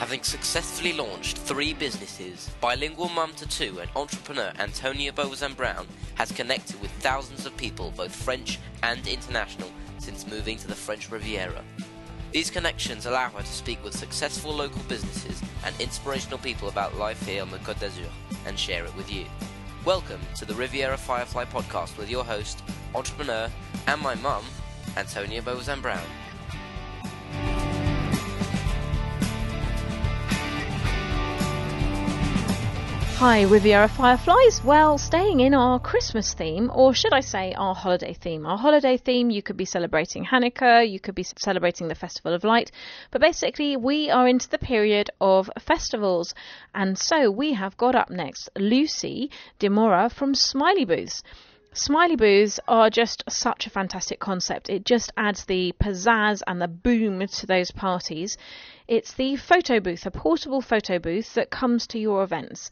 Having successfully launched 3 businesses, bilingual mum to 2 and entrepreneur Antonia Bowes-Brown has connected with thousands of people, both French and international, since moving to the French Riviera. These connections allow her to speak with successful local businesses and inspirational people about life here on the Côte d'Azur and share it with you. Welcome to the Riviera Firefly podcast with your host, entrepreneur, and my mum, Antonia Bowes-Brown. Hi Riviera Fireflies. Well, staying in our Christmas theme, or should I say our holiday theme. Our holiday theme, you could be celebrating Hanukkah, you could be celebrating the Festival of Light, but basically we are into the period of festivals, and so we have got up next Lucy Di Mora from Smiley Booth. Smiley Booths are just such a fantastic concept. It just adds the pizzazz and the boom to those parties. It's the photo booth, a portable photo booth that comes to your events.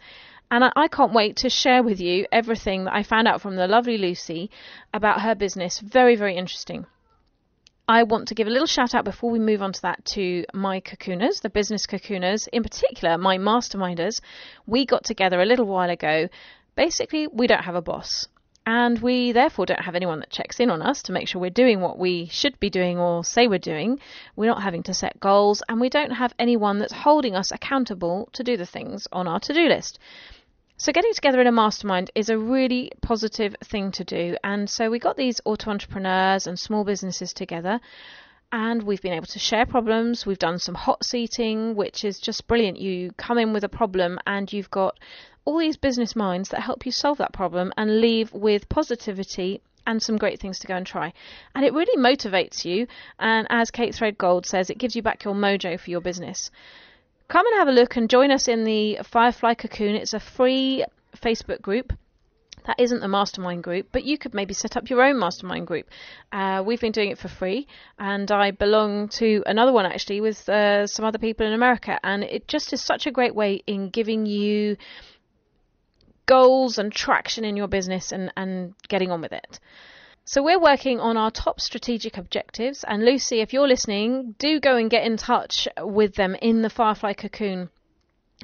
And I can't wait to share with you everything that I found out from the lovely Lucy about her business. Very, very interesting. I want to give a little shout out before we move on to that to my cocooners, the business cocooners, in particular my masterminders. We got together a little while ago. Basically, we don't have a boss. And we therefore don't have anyone that checks in on us to make sure we're doing what we should be doing or say we're doing. We're not having to set goals, and we don't have anyone that's holding us accountable to do the things on our to-do list. So getting together in a mastermind is a really positive thing to do. And so we got these auto entrepreneurs and small businesses together, and we've been able to share problems. We've done some hot seating, which is just brilliant. You come in with a problem and you've got all these business minds that help you solve that problem and leave with positivity and some great things to go and try. And it really motivates you. And as Kate Threadgold says, it gives you back your mojo for your business. Come and have a look and join us in the Firefly Cocoon. It's a free Facebook group. That isn't the mastermind group, but you could maybe set up your own mastermind group. We've been doing it for free, and I belong to another one actually with some other people in America. And it just is such a great way in giving you goals and traction in your business and getting on with it. So we're working on our top strategic objectives, and Lucy, if you're listening, do go and get in touch with them in the Firefly Cocoon.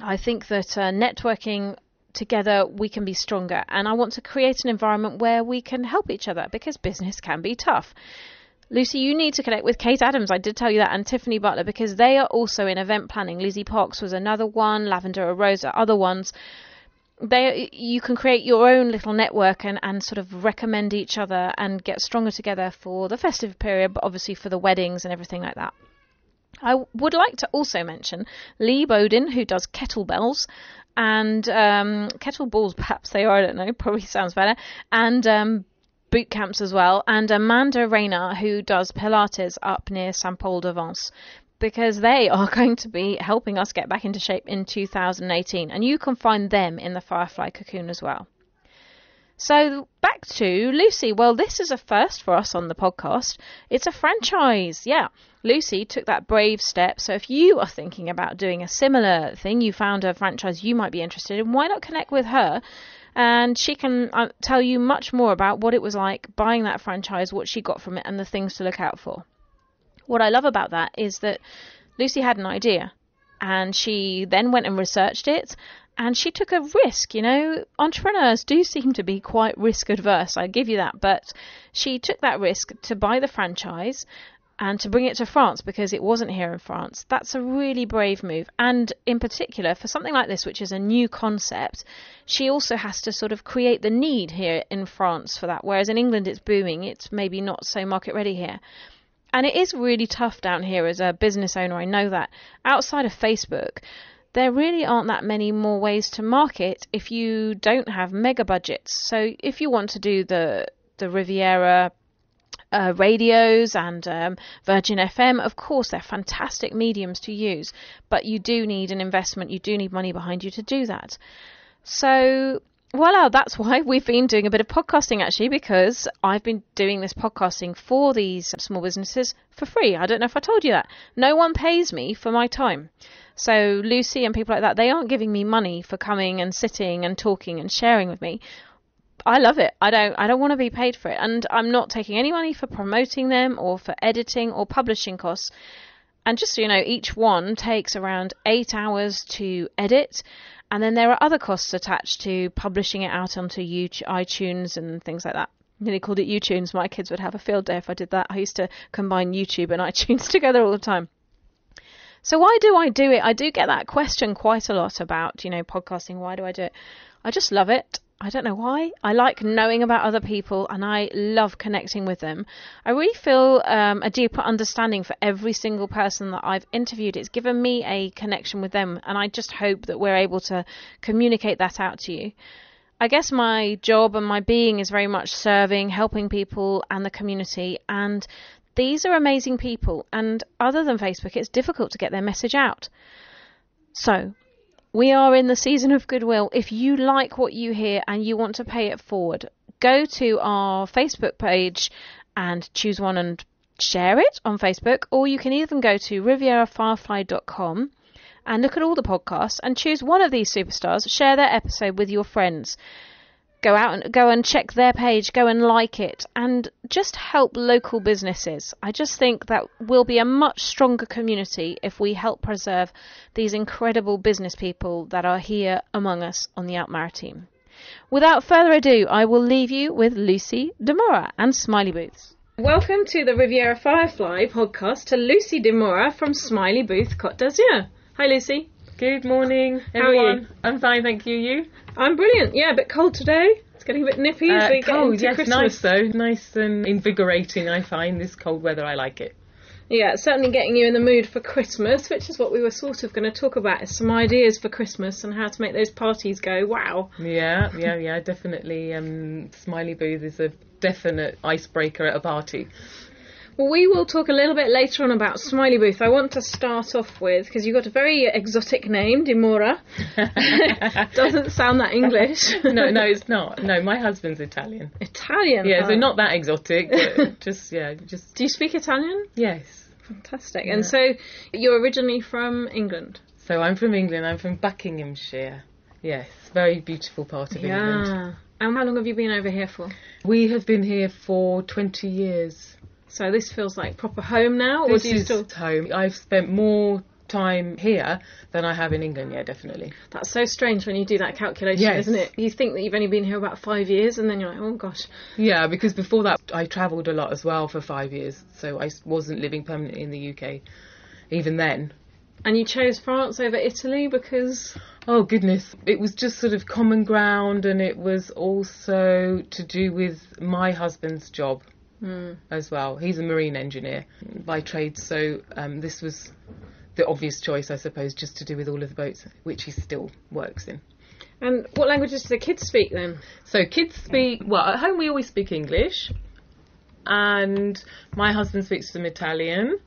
I think that networking together we can be stronger, and I want to create an environment where we can help each other because business can be tough. Lucy, you need to connect with Kate Adams, I did tell you that, and Tiffany Butler, because they are also in event planning. Lizzie Parks was another one, Lavender Rose are other ones. You can create your own little network and sort of recommend each other and get stronger together for the festive period, but obviously for the weddings and everything like that. I would like to also mention Lee Bowden, who does kettlebells and kettleballs, perhaps they are, I don't know, probably sounds better, and boot camps as well, and Amanda Rayner, who does Pilates up near Saint-Paul-de-Vence, because they are going to be helping us get back into shape in 2018. And you can find them in the Firefly Cocoon as well. So back to Lucy. Well, this is a first for us on the podcast. It's a franchise. Yeah, Lucy took that brave step. So if you are thinking about doing a similar thing, you found a franchise you might be interested in, why not connect with her? And she can tell you much more about what it was like buying that franchise, what she got from it, and the things to look out for. What I love about that is that Lucy had an idea and she then went and researched it and she took a risk. You know, entrepreneurs do seem to be quite risk adverse, I give you that, but she took that risk to buy the franchise and to bring it to France because it wasn't here in France. That's a really brave move. And in particular, for something like this, which is a new concept, she also has to sort of create the need here in France for that. Whereas in England, it's booming. It's maybe not so market ready here. And it is really tough down here as a business owner, I know that. Outside of Facebook, there really aren't that many more ways to market if you don't have mega budgets. So if you want to do the Riviera radios and Virgin FM, of course, they're fantastic mediums to use. But you do need an investment, you do need money behind you to do that. So voila, that's why we've been doing a bit of podcasting actually, because I've been doing this podcasting for these small businesses for free. I don't know if I told you that. No one pays me for my time. So Lucy and people like that, they aren't giving me money for coming and sitting and talking and sharing with me. I love it. I don't want to be paid for it. And I'm not taking any money for promoting them or for editing or publishing costs. And just so you know, each one takes around 8 hours to edit. And then there are other costs attached to publishing it out onto YouTube, iTunes and things like that. Nearly called it YouTunes. My kids would have a field day if I did that. I used to combine YouTube and iTunes together all the time. So why do I do it? I do get that question quite a lot about, podcasting. Why do I do it? I just love it. I don't know why. I like knowing about other people and I love connecting with them. I really feel a deeper understanding for every single person that I've interviewed. It's given me a connection with them, and I just hope that we're able to communicate that out to you. I guess my job and my being is very much serving, helping people and the community, and these are amazing people, and other than Facebook, it's difficult to get their message out. So, we are in the season of goodwill. If you like what you hear and you want to pay it forward, go to our Facebook page and choose one and share it on Facebook, or you can even go to rivierafirefly.com and look at all the podcasts and choose one of these superstars, share their episode with your friends. Go and check their page, go and like it, and just help local businesses. I just think that we'll be a much stronger community if we help preserve these incredible business people that are here among us on the Outmara team. Without further ado, I will leave you with Lucy Di Mora and Smiley Booth. Welcome to the Riviera Firefly podcast to Lucy Di Mora from Smiley Booth Cote. Hi Lucy. Good morning, everyone. How are you? I'm fine, thank you. You? I'm brilliant. Yeah, a bit cold today. It's getting a bit nippy as we get cold, into yes, Christmas. nice though. Nice and invigorating, I find, this cold weather. I like it. Yeah, it's certainly getting you in the mood for Christmas, which is what we were sort of going to talk about, is some ideas for Christmas and how to make those parties go wow. Yeah, definitely. Smiley Booth is a definite icebreaker at a party. Well, we will talk a little bit later on about Smiley Booth. I want to start off with, because you've got a very exotic name, DiMora. Doesn't sound that English. No, it's not. No, my husband's Italian. Italian? Yeah, oh. so not that exotic, but just. Do you speak Italian? Yes. Fantastic. Yeah. And so you're originally from England? So I'm from England. I'm from Buckinghamshire. Yes, very beautiful part of England. Yeah. And how long have you been over here for? We have been here for 20 years. So this feels like proper home now? This is home. I've spent more time here than I have in England, yeah, definitely. That's so strange when you do that calculation, yes. Isn't it? You think that you've only been here about 5 years and then you're like, oh gosh. Yeah, because before that I travelled a lot as well for 5 years, so I wasn't living permanently in the UK even then. And you chose France over Italy because... Oh goodness, it was just sort of common ground, and it was also to do with my husband's job. As well. He's a marine engineer by trade, so this was the obvious choice, I suppose, just to do with all of the boats, which he still works in. And what languages do the kids speak then? So kids speak, well, at home we always speak English, and my husband speaks some Italian,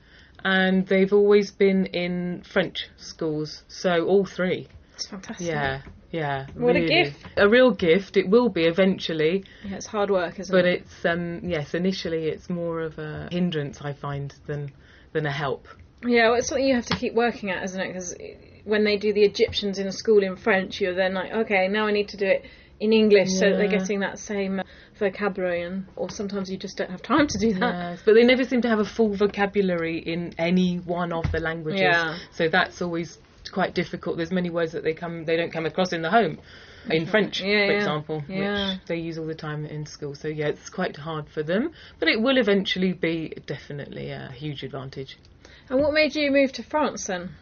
and they've always been in French schools, so all three. That's fantastic. Yeah. What really. a gift. A real gift. It will be eventually. Yeah, it's hard work, isn't but it? But it's, yes, initially it's more of a hindrance, I find, than a help. Yeah, well, it's something you have to keep working at, isn't it? Because when they do the Egyptians in a school in French, you're then like, okay, now I need to do it in English so that they're getting that same vocabulary, or sometimes you just don't have time to do that. Yes, but they never seem to have a full vocabulary in any one of the languages. Yeah. So that's always quite difficult. There's many words that they don't come across in the home, in French, for example, which they use all the time in school. So yeah, it's quite hard for them, but it will eventually be definitely a huge advantage. And what made you move to France then?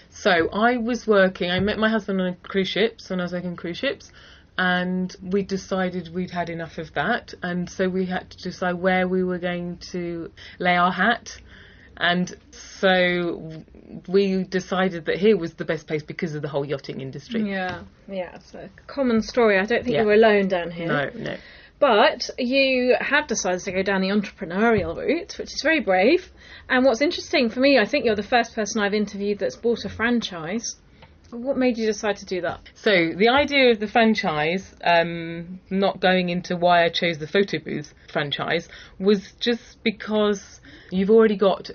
So I met my husband on cruise ships when I was working on cruise ships, and we decided we'd had enough of that, and so we had to decide where we were going to lay our hat. And so we decided that here was the best place because of the whole yachting industry. Yeah, it's a common story. I don't think you were alone down here. No. But you have decided to go down the entrepreneurial route, which is very brave. And what's interesting for me, I think you're the first person I've interviewed that's bought a franchise. What made you decide to do that? So the idea of the franchise, not going into why I chose the photobooth franchise, was just because you've already got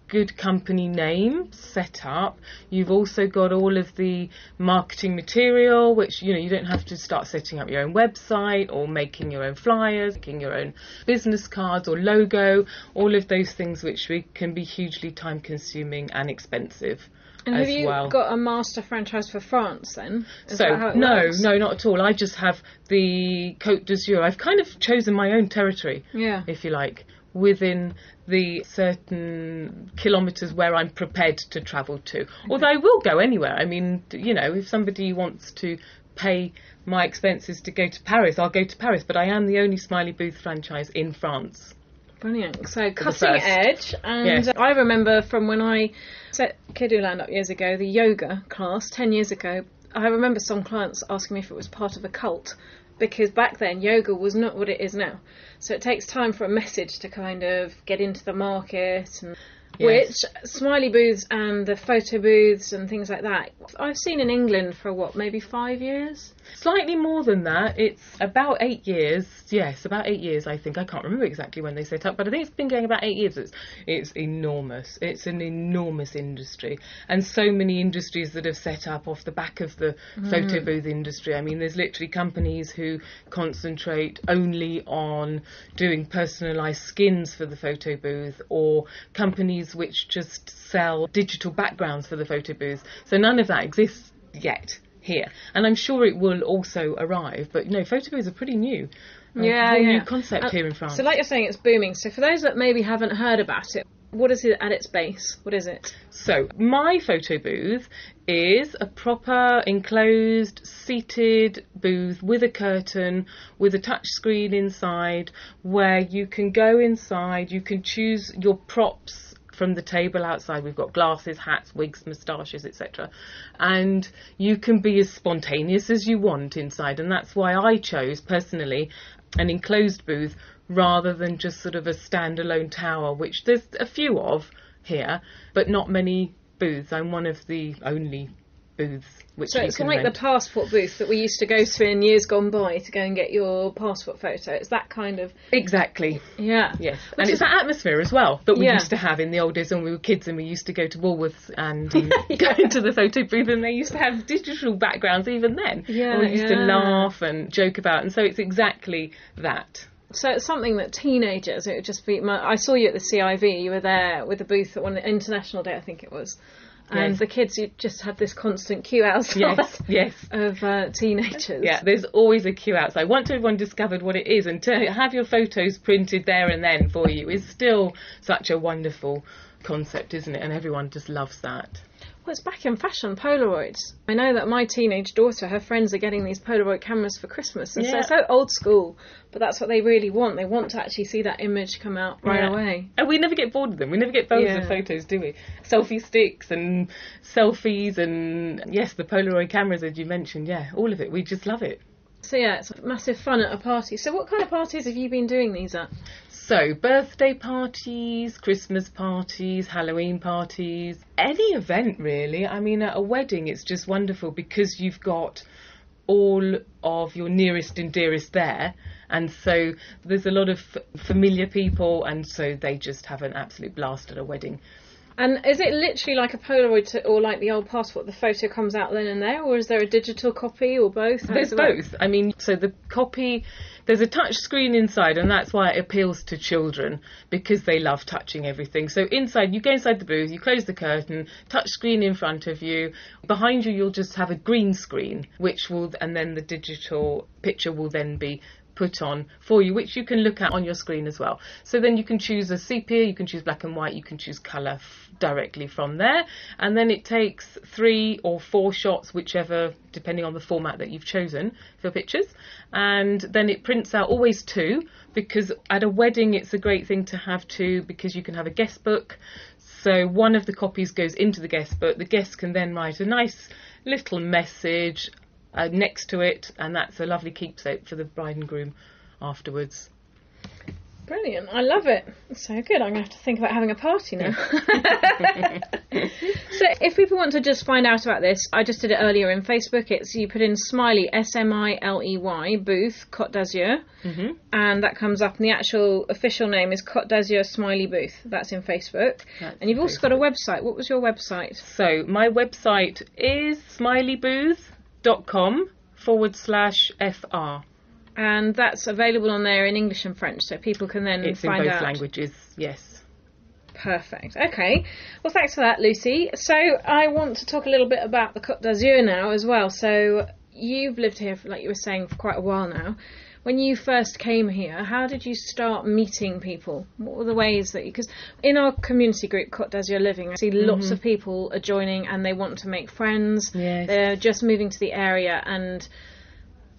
good company name set up. You've also got all of the marketing material, which, you know, you don't have to start setting up your own website or making your own flyers, making your own business cards or logo, all of those things which can be hugely time consuming and expensive. And have you got a master franchise for France then? Is that how it works? No, not at all. I just have the Côte d'Azur. I've kind of chosen my own territory, if you like, within the certain kilometres where I'm prepared to travel to. Although I will go anywhere. I mean, you know, if somebody wants to pay my expenses to go to Paris, I'll go to Paris. But I am the only Smiley Booth franchise in France. Brilliant. So cutting edge. And I remember from when I set Kidduland up years ago, the yoga class, 10 years ago, I remember some clients asking me if it was part of a cult, because back then yoga was not what it is now. So it takes time for a message to kind of get into the market, and which Smiley Booths and the photo booths and things like that, I've seen in England for maybe 5 years? Slightly more than that. It's about 8 years. Yes, about 8 years, I think. I can't remember exactly when they set up, but I think it's been going about 8 years. It's enormous. It's an enormous industry. And so many industries that have set up off the back of the photo booth industry. I mean, there's literally companies who concentrate only on doing personalised skins for the photo booth, or companies which just sell digital backgrounds for the photo booth. So none of that exists yet here, and I'm sure it will also arrive, but photo booths are pretty new. New concept here in France. So like you're saying, it's booming. So for those that maybe haven't heard about it, what is it at its base? What is it? So my photo booth is a proper enclosed seated booth with a curtain, with a touch screen inside, where you can go inside, you can choose your props from the table outside. We've got glasses, hats, wigs, moustaches, etc. And you can be as spontaneous as you want inside. And that's why I chose, personally, an enclosed booth rather than just sort of a standalone tower, which there's a few of here, but not many booths. I'm one of the only booths which so you it's can like rent. The passport booth that we used to go to in years gone by to go and get your passport photo. It's that kind of... Exactly. Yeah. Yes. And it's that atmosphere as well that we used to have in the old days when we were kids, and we used to go to Woolworths and go into the photo booth, and they used to have digital backgrounds even then. Yeah, and we used to laugh and joke about, and so it's exactly that. So it's something that teenagers, it would just be... I saw you at the CIV, you were there with the booth at one International Day, I think it was. And the kids, you just had this constant queue outside of teenagers. Yeah, there's always a queue outside. Once everyone discovered what it is, and to have your photos printed there and then for you is still such a wonderful concept, isn't it? And everyone just loves that. Well, it's back in fashion, Polaroids. I know that my teenage daughter, her friends are getting these Polaroid cameras for Christmas. And so it's so old school, but that's what they really want. They want to actually see that image come out right away. And we never get bored of them. We never get bored of photos, do we? Selfie sticks and selfies and, yes, the Polaroid cameras, as you mentioned. Yeah, all of it. We just love it. So, yeah, it's massive fun at a party. So what kind of parties have you been doing these at? So, birthday parties, Christmas parties, Halloween parties, any event really. I mean, at a wedding it's just wonderful because you've got all of your nearest and dearest there, and so there's a lot of familiar people, and so they just have an absolute blast at a wedding. And is it literally like a Polaroid or like the old passport, the photo comes out then and there, or is there a digital copy or both? There's both. I mean, so the copy, there's a touch screen inside, and that's why it appeals to children, because they love touching everything. So inside, you go inside the booth, you close the curtain, touch screen in front of you. Behind you, you'll just have a green screen, and then the digital picture will then be put on for you, which you can look at on your screen as well. So then you can choose a sepia, you can choose black and white, you can choose colour directly from there, and then it takes 3 or 4 shots, whichever, depending on the format that you've chosen for pictures, and then it prints out always 2, because at a wedding it's a great thing to have 2, because you can have a guest book. So one of the copies goes into the guest book, the guest can then write a nice little message next to it, and that's a lovely keepsake for the bride and groom afterwards. Brilliant, I love it. So good, I'm going to have to think about having a party now. So if people want to just find out about this, I just did it earlier in Facebook. You put in Smiley, Smiley Booth Cote d'Azur, and that comes up. And the actual official name is Cote d'Azur Smiley Booth. That's in Facebook. And you've also got a website. What was your website? So my website is smileybooth.com/FR. And that's available on there in English and French, so people can then find out. It's in both languages, yes. Perfect. Okay. Well, thanks for that, Lucy. So I want to talk a little bit about the Côte d'Azur now as well. So you've lived here, like you were saying, for quite a while now. When you first came here, how did you start meeting people? What were the ways that because in our community group, Côte d'Azur Living, I see lots of people are joining and they want to make friends. Yes. They're just moving to the area and...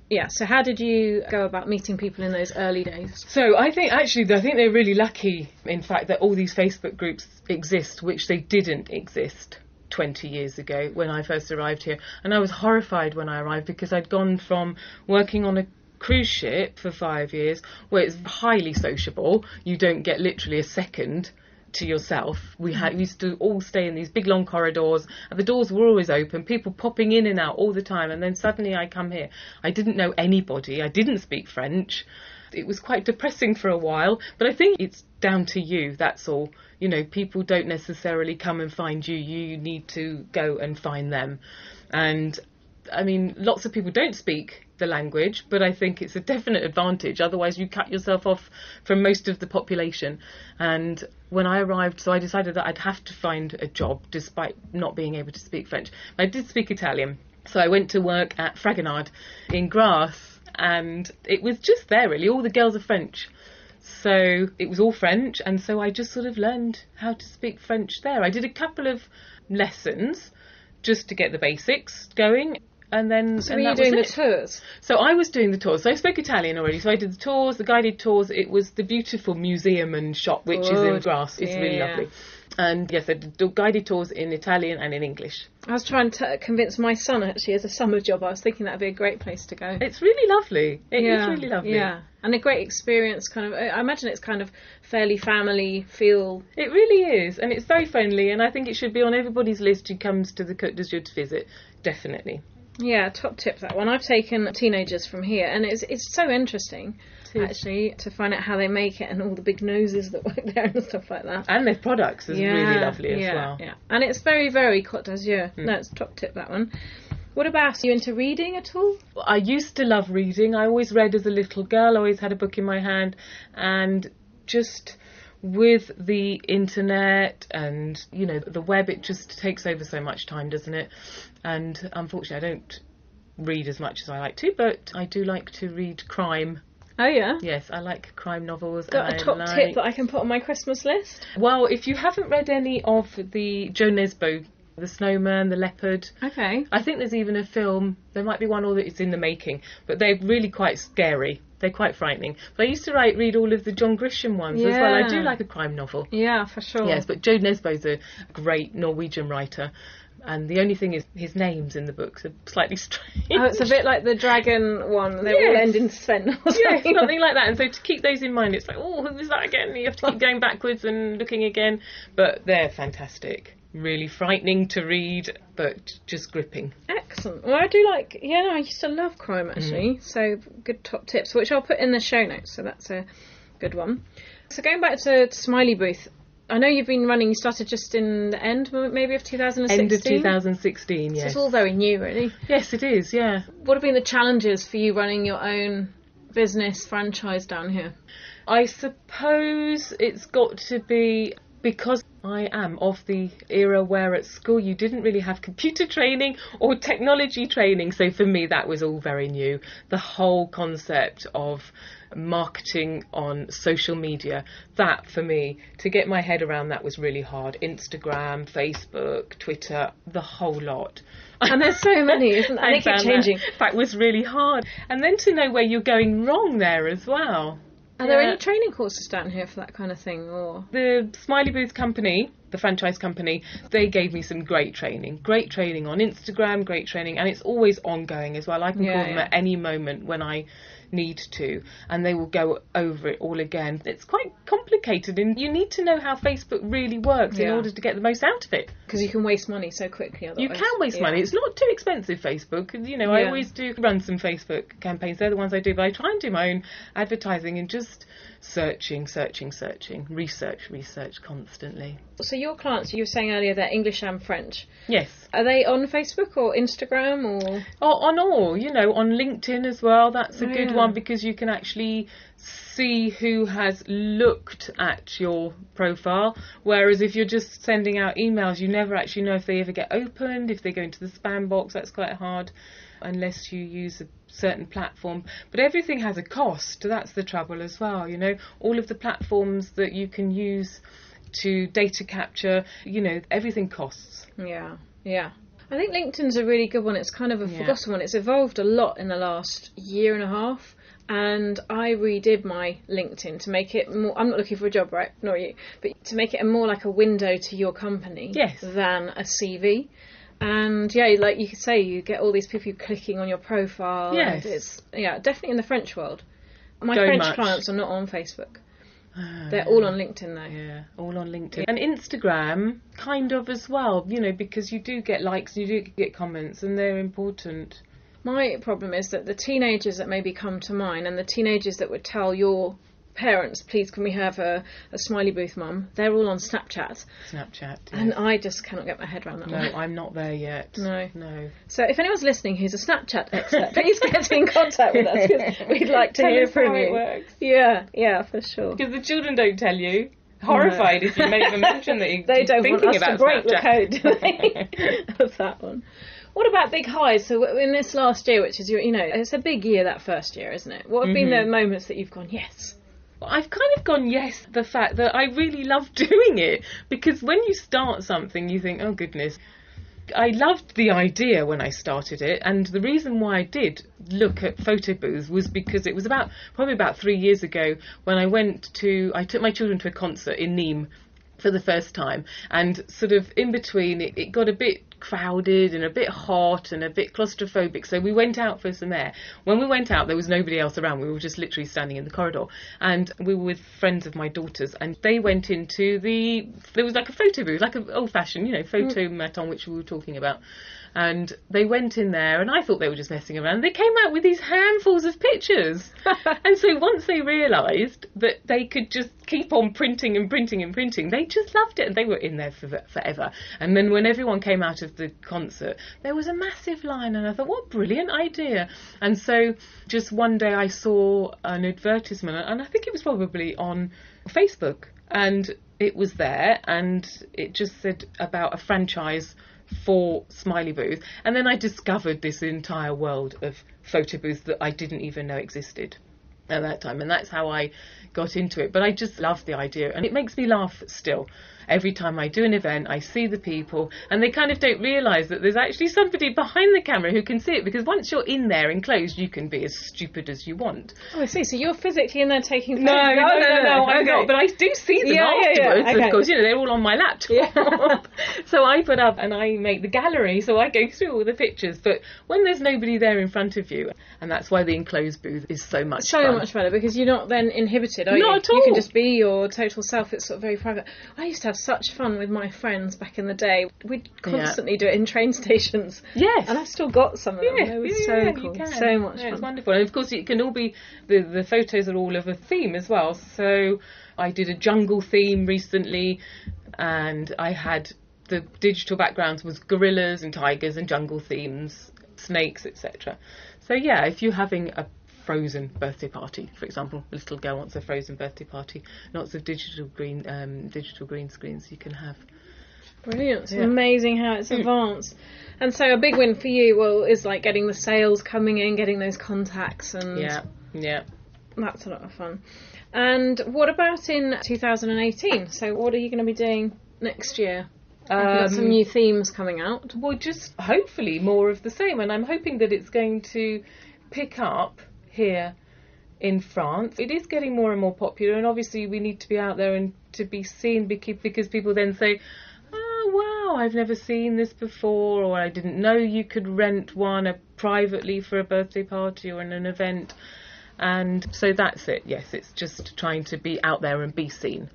Yeah, so how did you go about meeting people in those early days? So I think they're really lucky, in fact, that all these Facebook groups exist, which they didn't exist 20 years ago when I first arrived here. And I was horrified when I arrived because I'd gone from working on a cruise ship for 5 years, where it's highly sociable. You don't get literally a second to yourself. We used to all stay in these big long corridors and the doors were always open, people popping in and out all the time, and then suddenly I come here. I didn't know anybody, I didn't speak French. It was quite depressing for a while, but I think it's down to you, that's all. You know, people don't necessarily come and find you, you need to go and find them. And I mean, lots of people don't speak the language, but I think it's a definite advantage. Otherwise, you cut yourself off from most of the population. And when I arrived, so I decided that I'd have to find a job despite not being able to speak French. I did speak Italian, so I went to work at Fragonard in Grasse, and it was just there, really. All the girls are French. So it was all French, and so I just sort of learned how to speak French there. I did a couple of lessons just to get the basics going. And then, so were you doing the tours? So I was doing the tours. So I spoke Italian already. So I did the tours, the guided tours. It was the beautiful museum and shop, which is in Grasse. It's really lovely. And yes, I did guided tours in Italian and in English. I was trying to convince my son, actually, as a summer job. I was thinking that would be a great place to go. It's really lovely. It is really lovely. Yeah, and a great experience, kind of. I imagine it's kind of fairly family feel. It really is, and it's very friendly, and I think it should be on everybody's list who comes to the Côte d'Azur to visit, definitely. Yeah, top tip, that one. I've taken teenagers from here, and it's so interesting, actually, to find out how they make it and all the big noses that work there and stuff like that. And their products is really lovely as well. Yeah, and it's very, very Côte d'Azur. No, it's top tip, that one. What about, are you into reading at all? I used to love reading. I always read as a little girl. I always had a book in my hand, and just... with the internet and, you know, the web, it just takes over so much time, doesn't it? And unfortunately, I don't read as much as I like to, but I do like to read crime. Oh, yeah? Yes, I like crime novels. Got a top tip that I can put on my Christmas list? Well, if you haven't read any of the Joe Nesbo, The Snowman, The Leopard. Okay. I think there's even a film, there might be one or that it's in the making, but they're really quite scary. They're quite frightening. But I used to read all of the John Grisham ones as well. I do like a crime novel. Yeah, for sure. Yes, but Joe Nesbo's a great Norwegian writer. And the only thing is his names in the books are slightly strange. Oh, it's a bit like the dragon one. They all end in Sven or something. Yes, something like that. And so to keep those in mind, it's like, oh, who is that again? You have to keep going backwards and looking again. But they're fantastic. Really frightening to read, but just gripping. Excellent. Well, I do like... Yeah, no, I used to love crime, actually. So, good top tips, which I'll put in the show notes. So that's a good one. So going back to Smiley Booth, I know you've been running... You started just in the end, maybe, of 2016? End of 2016, yes. So it's all very new, really. Yes, it is, yeah. What have been the challenges for you running your own business franchise down here? I suppose it's got to be... Because I am of the era where at school you didn't really have computer training or technology training, so for me that was all very new. The whole concept of marketing on social media, that for me, to get my head around that was really hard. Instagram, Facebook, Twitter, the whole lot. And there's so many, isn't there? And they keep changing. That was really hard. And then to know where you're going wrong there as well. Are there any training courses down here for that kind of thing? Or the Smiley Booth company, the franchise company, they gave me some great training on Instagram, great training, and it's always ongoing as well. I can call them at any moment when I need to, and they will go over it all again. It's quite complicated, and you need to know how Facebook really works in order to get the most out of it. Because you can waste money so quickly otherwise. You can waste money. It's not too expensive, Facebook. I always do run some Facebook campaigns. They're the ones I do, but I try and do my own advertising and just searching, research constantly. So your clients, you were saying earlier, they're English and French. Yes. Are they on Facebook or Instagram or? On all, on LinkedIn as well. That's a good one, because you can actually see who has looked at your profile, whereas if you're just sending out emails, you never actually know if they ever get opened, if they go into the spam box. That's quite hard unless you use a certain platform. But everything has a cost. That's the trouble as well. All of the platforms that you can use to data capture, everything costs. Yeah. I think LinkedIn's a really good one. It's kind of a forgotten one. It's evolved a lot in the last year and a half. And I redid my LinkedIn to make it more, I'm not looking for a job, right? Nor you. But to make it more like a window to your company than a CV. And like you could say, you get all these people clicking on your profile. Yes. And it's, definitely in the French world. My French clients are not on Facebook. They're all on LinkedIn though. Yeah, all on LinkedIn. And Instagram, kind of as well, because you do get likes, you do get comments, and they're important. My problem is that the teenagers that maybe come to mine, and the teenagers that would tell your parents, please can we have a Smiley Booth mum, they're all on Snapchat. Yes. And I just cannot get my head around that one. No, I'm not there yet. No. So if anyone's listening who's a Snapchat expert, please get in contact with us, because we'd like to hear from you. Tell us how it works. Yeah, for sure. Because the children don't tell you. Horrified if you make them mention that you're they don't thinking want us about to break Snapchat. the code, do they? Of that one. What about big highs? So in this last year, which is it's a big year, that first year, isn't it? What have been the moments that you've gone, yes? I've kind of gone yes, the fact that I really love doing it, because when you start something you think, oh goodness. I loved the idea when I started it, and the reason why I did look at photobooths was because it was probably about 3 years ago when I took my children to a concert in Nîmes for the first time, and sort of in between it got a bit crowded and a bit hot and a bit claustrophobic, so we went out for some air. When we went out, there was nobody else around. We were just literally standing in the corridor, and we were with friends of my daughters, and they went into there was like a photo booth, like an old-fashioned photomaton, which we were talking about. And they went in there, and I thought they were just messing around. They came out with these handfuls of pictures. And so once they realised that they could just keep on printing, they just loved it. And they were in there for forever. And then when everyone came out of the concert, there was a massive line. And I thought, what a brilliant idea. And so just one day I saw an advertisement, and I think it was probably on Facebook. And it was there, and it just said about a franchise for Smiley Booth, and then I discovered this entire world of photo booths that I didn't even know existed at that time, and that's how I got into it. But I just love the idea, and it makes me laugh still. Every time I do an event, I see the people, and they kind of don't realise that there's actually somebody behind the camera who can see it, because once you're in there enclosed, you can be as stupid as you want. Oh, I see. So you're physically in there taking photos? No, I'm not. But I do see them afterwards, Okay. of course. They're all on my laptop. So I put up and I make the gallery, so I go through all the pictures. But when there's nobody there in front of you, and that's why the enclosed booth is so much fun. So much better, because you're not then inhibited, are you? Not at all. You can just be your total self. It's sort of very private. I used to have such fun with my friends back in the day. We'd constantly do it in train stations. Yes. And I've still got some of them. It was so cool. So much fun. It's wonderful. And of course it can all be, the photos are all of a theme as well. So I did a jungle theme recently, and I had the digital backgrounds was gorillas and tigers and jungle themes, snakes, etc. So yeah, if you're having a Frozen birthday party, for example, a little girl wants a Frozen birthday party, lots of digital green screens you can have. Brilliant. It's amazing how it's advanced. And so a big win for you is like getting the sales coming in, getting those contacts, and yeah, that's a lot of fun. And what about in 2018? So what are you going to be doing next year? Have you got some new themes coming out? Well, just hopefully more of the same, and I'm hoping that it's going to pick up here in France. It is getting more and more popular, and obviously we need to be out there and to be seen, because people then say, oh wow, I've never seen this before, or I didn't know you could rent one privately for a birthday party or in an event. And so that's it. Yes, it's just trying to be out there and be seen.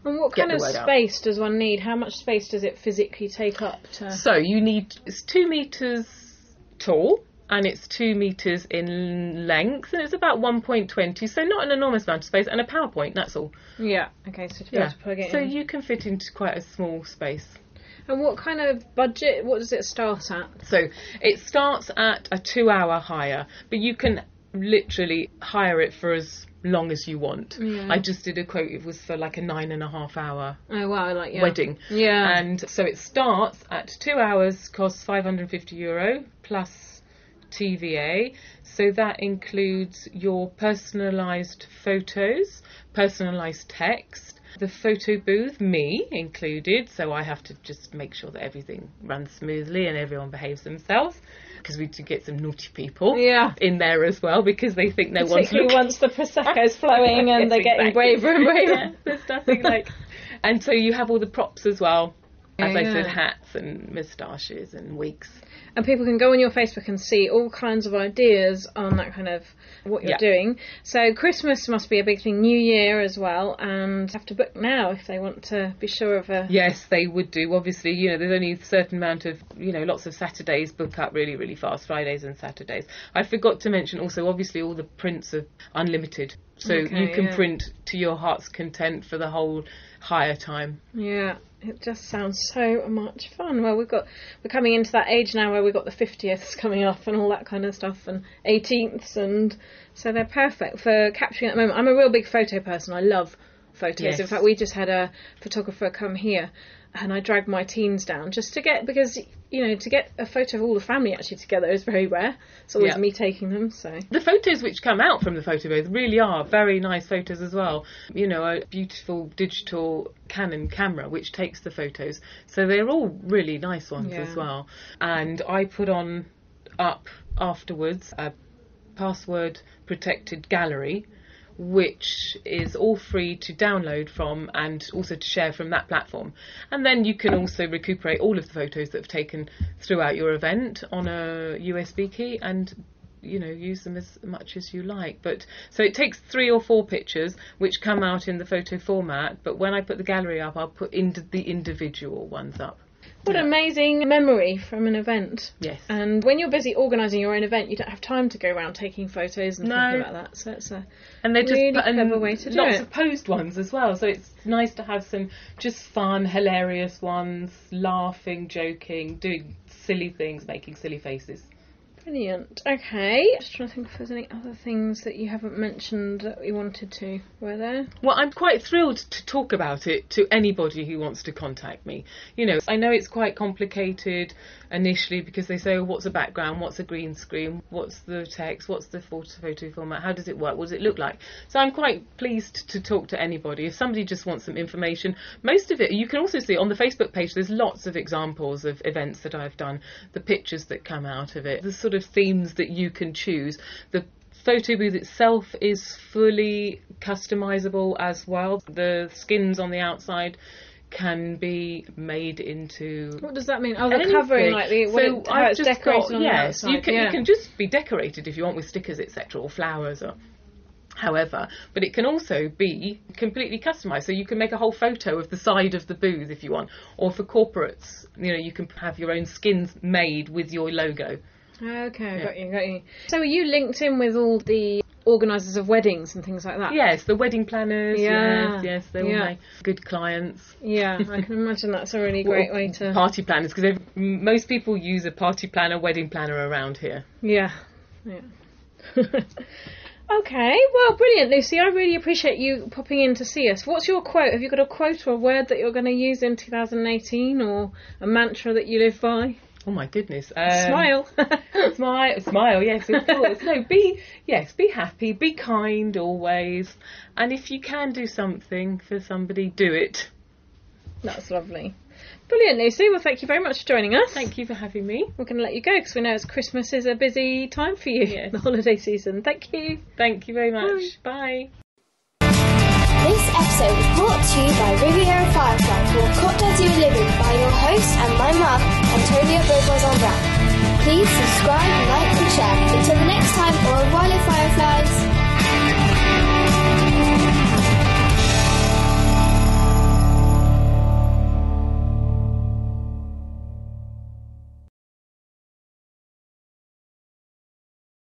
And what kind of space does one need? How much space does it physically take up to... So you need, it's 2 metres tall and it's 2 metres in length and it's about 1.20, so not an enormous amount of space, and a PowerPoint, that's all. Yeah, okay, so to be able to plug it in. So you can fit into quite a small space. And what kind of budget, what does it start at? So it starts at a 2-hour hire, but you can literally hire it for as long as you want. Yeah. I just did a quote, it was for like a 9.5 hour wedding. Yeah. And so it starts at 2 hours, costs €550 plus TVA. So that includes your personalised photos, personalised text, the photo booth, me included, so I have to just make sure that everything runs smoothly and everyone behaves themselves, because we do get some naughty people in there as well, because they think no one's looking. Once the Prosecco's flowing and they're getting braver and braver. Yeah, there's nothing like... And so you have all the props as well. As I said, hats and moustaches and wigs. And people can go on your Facebook and see all kinds of ideas on that kind of what you're doing. So Christmas must be a big thing, New Year as well, and have to book now if they want to be sure of a... Yes, they would do. Obviously, you know, there's only a certain amount of, you know, lots of Saturdays book up really, really fast, Fridays and Saturdays. I forgot to mention also, obviously, all the prints are unlimited. So you can print to your heart's content for the whole hire time. Yeah. It just sounds so much fun. Well, we're coming into that age now where we've got the 50ths coming up and all that kind of stuff, and 18ths, and so they're perfect for capturing at the moment. I'm a real big photo person. I love photos. Yes. In fact, we just had a photographer come here, and I dragged my teens down just to get, because, you know, to get a photo of all the family actually together is very rare. It's always me taking them, so. The photos which come out from the photo booth really are very nice photos as well. You know, a beautiful digital Canon camera which takes the photos. So they're all really nice ones as well. And I put up afterwards a password protected gallery, which is all free to download from and also to share from that platform. And then you can also recuperate all of the photos that have taken throughout your event on a USB key and, you know, use them as much as you like. But so it takes 3 or 4 pictures which come out in the photo format, but when I put the gallery up, I'll put the individual ones up. What an amazing memory from an event. Yes. And when you're busy organising your own event, you don't have time to go around taking photos and thinking about that. So it's a really clever way to do it. Lots of posed ones as well. So it's nice to have some just fun, hilarious ones, laughing, joking, doing silly things, making silly faces. Brilliant. Okay. Just trying to think if there's any other things that you haven't mentioned that you wanted to. Were there? Well, I'm quite thrilled to talk about it to anybody who wants to contact me. You know, I know it's quite complicated initially because they say, oh, what's a background? What's a green screen? What's the text? What's the photo format? How does it work? What does it look like? So I'm quite pleased to talk to anybody. If somebody just wants some information, most of it, you can also see on the Facebook page, there's lots of examples of events that I've done, the pictures that come out of it, the sort of themes that you can choose. The photo booth itself is fully customizable as well. The skins on the outside can be made into... What does that mean? Oh, the covering, like how it's decorated on the outside. You can just be decorated if you want with stickers, etc., or flowers or however, but it can also be completely customised. So you can make a whole photo of the side of the booth if you want, or for corporates, you know, you can have your own skins made with your logo. Okay, got you. So are you linked in with all the organisers of weddings and things like that? Yes, the wedding planners, yes, they're all my good clients. Yeah, I can imagine that's a really great way to... Party planners, because most people use a party planner, wedding planner around here. Yeah. Okay, well, brilliant, Lucy. I really appreciate you popping in to see us. What's your quote? Have you got a quote or a word that you're going to use in 2018, or a mantra that you live by? Oh my goodness! Smile, smile. Yes, of course. No, be happy, be kind always, and if you can do something for somebody, do it. That's lovely. Brilliant, Lucy. Well, thank you very much for joining us. Thank you for having me. We're going to let you go because we know Christmas is a busy time for you, the holiday season. Thank you. Thank you very much. Bye. This episode was brought to you by Riviera Firefly for Côte d'Azur Living by your host and my mum, Antonia Beauvoisin Brown. Please subscribe, like and share. Until the next time, au revoir les Fireflies.